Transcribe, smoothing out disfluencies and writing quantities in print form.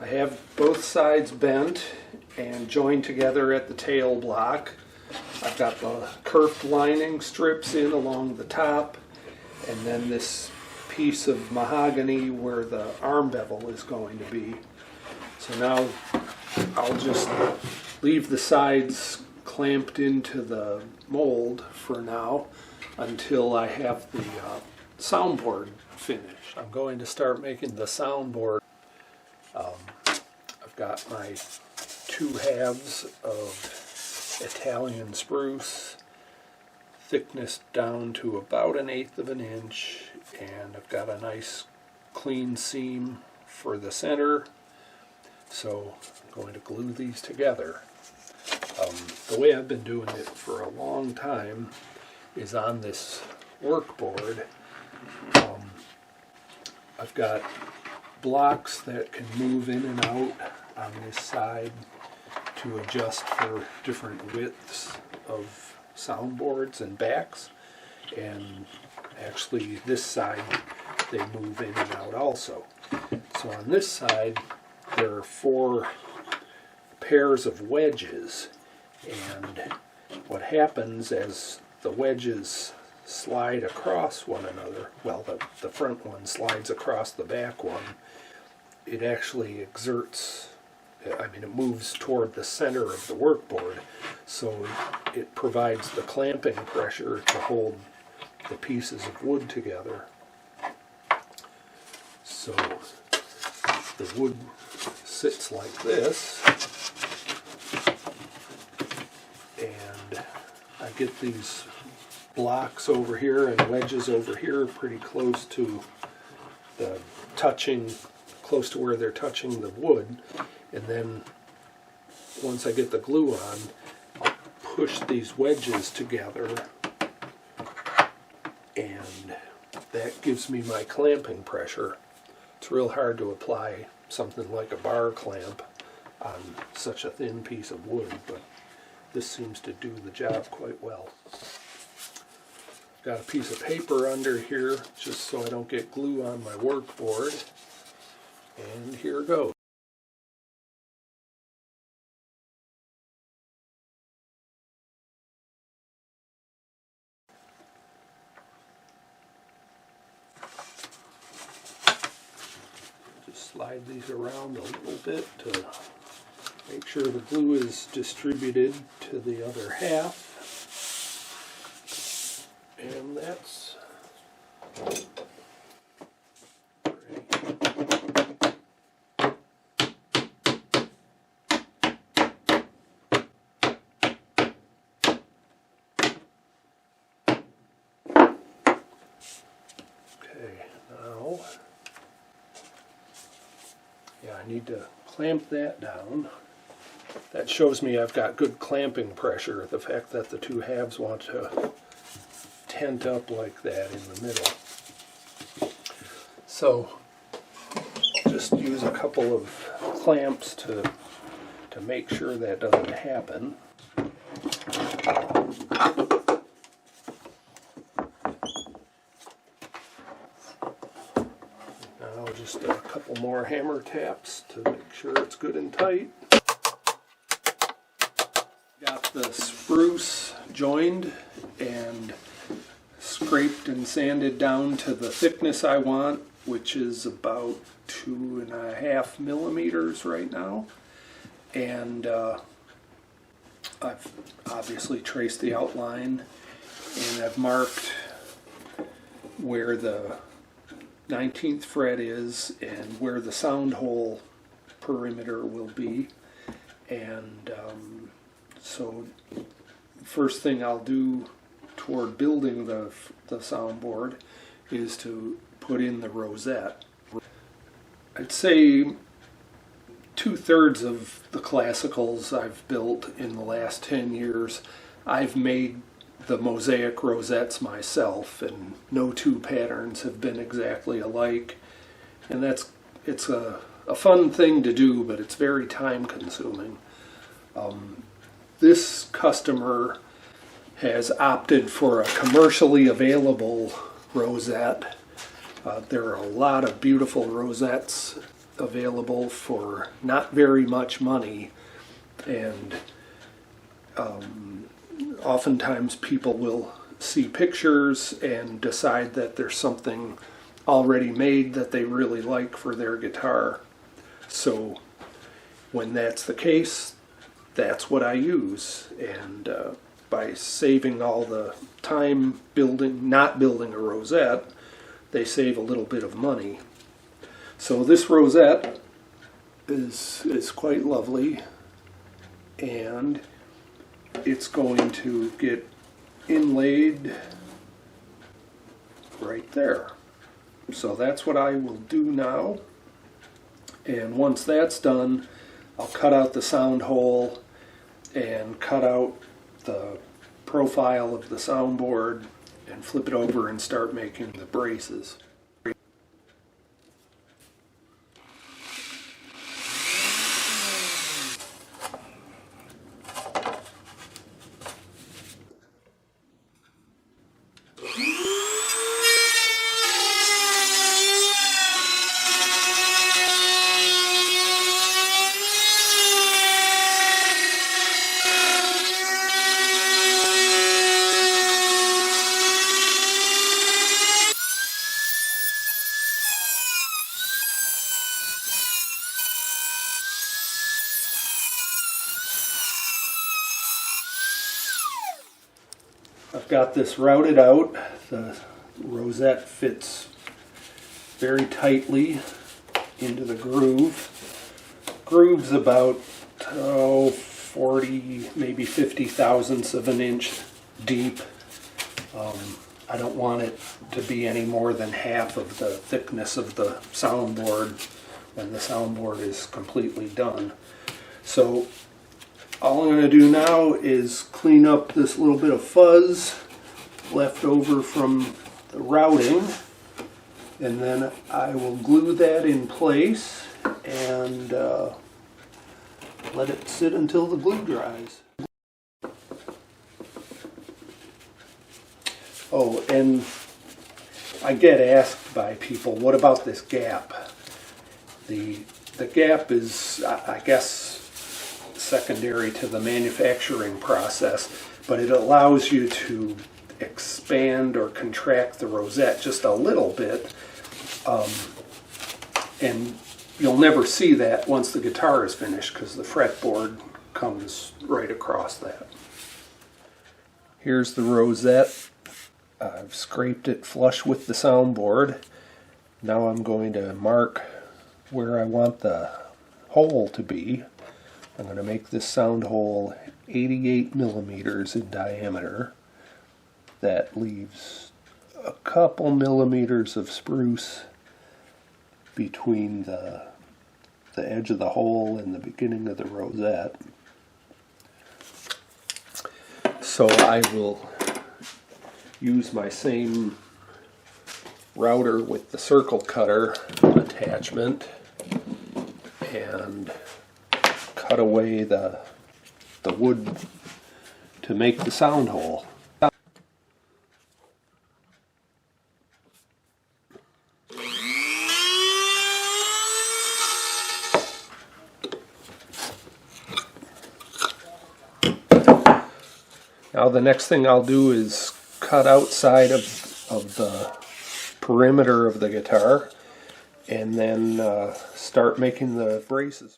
I have both sides bent and joined together at the tail block. I've got the kerf lining strips in along the top, and then this piece of mahogany where the arm bevel is going to be. So now I'll just leave the sides clamped into the mold for now until I have the soundboard finished. I'm going to start making the soundboard. I've got my 2 halves of Italian spruce, thickness down to about 1/8 of an inch, and I've got a nice clean seam for the center. So I'm going to glue these together. The way I've been doing it for a long time is on this workboard. I've got blocks that can move in and out on this side to adjust for different widths of soundboards and backs, and actually this side they move in and out also. So on this side there are 4 pairs of wedges, and what happens as the wedges slide across one another, well, the front one slides across the back one, it actually exerts, it moves toward the center of the workboard, so it provides the clamping pressure to hold the pieces of wood together. So the wood sits like this, and I get these blocks over here and wedges over here pretty close to the close to where they're touching the wood, and then once I get the glue on, I'll push these wedges together, and that gives me my clamping pressure. It's real hard to apply something like a bar clamp on such a thin piece of wood, but this seems to do the job quite well. Got a piece of paper under here just so I don't get glue on my workboard, and here goes. Just slide these around a little bit to make sure the glue is distributed to the other half. And that's great. Okay, now, I need to clamp that down. That shows me I've got good clamping pressure, the fact that the 2 halves want to tent up like that in the middle. So just use a couple of clamps to make sure that doesn't happen. Now just a couple more hammer taps to make sure it's good and tight. Got the spruce joined and scraped and sanded down to the thickness I want, which is about 2.5 millimeters right now. And I've obviously traced the outline, and I've marked where the 19th fret is and where the sound hole perimeter will be. And so first thing I'll do toward building the soundboard is to put in the rosette. I'd say 2/3 of the classicals I've built in the last 10 years, I've made the mosaic rosettes myself, and no 2 patterns have been exactly alike. And it's a fun thing to do, but it's very time consuming. This customer has opted for a commercially available rosette. There are a lot of beautiful rosettes available for not very much money, and oftentimes people will see pictures and decide that there's something already made that they really like for their guitar. So when that's the case, that's what I use. And by saving all the time not building a rosette, they save a little bit of money. So this rosette is quite lovely, and it's going to get inlaid right there. So that's what I will do now. And once that's done, I'll cut out the sound hole and cut out the profile of the soundboard and flip it over and start making the braces. I've got this routed out. The rosette fits very tightly into the groove. Groove's about 40, maybe 50 thousandths of an inch deep. I don't want it to be any more than half of the thickness of the soundboard when the soundboard is completely done. So all I'm going to do now is clean up this little bit of fuzz left over from the routing, and then I will glue that in place and let it sit until the glue dries. Oh, and I get asked by people, what about this gap? The gap is, I guess, secondary to the manufacturing process, but it allows you to expand or contract the rosette just a little bit, and you'll never see that once the guitar is finished because the fretboard comes right across that. Here's the rosette. I've scraped it flush with the soundboard. Now I'm going to mark where I want the hole to be. I'm going to make this sound hole 88 millimeters in diameter. That leaves a couple millimeters of spruce between the edge of the hole and the beginning of the rosette. So I will use my same router with the circle cutter attachment and cut away the wood to make the sound hole. Now the next thing I'll do is cut outside of the perimeter of the guitar and then start making the braces.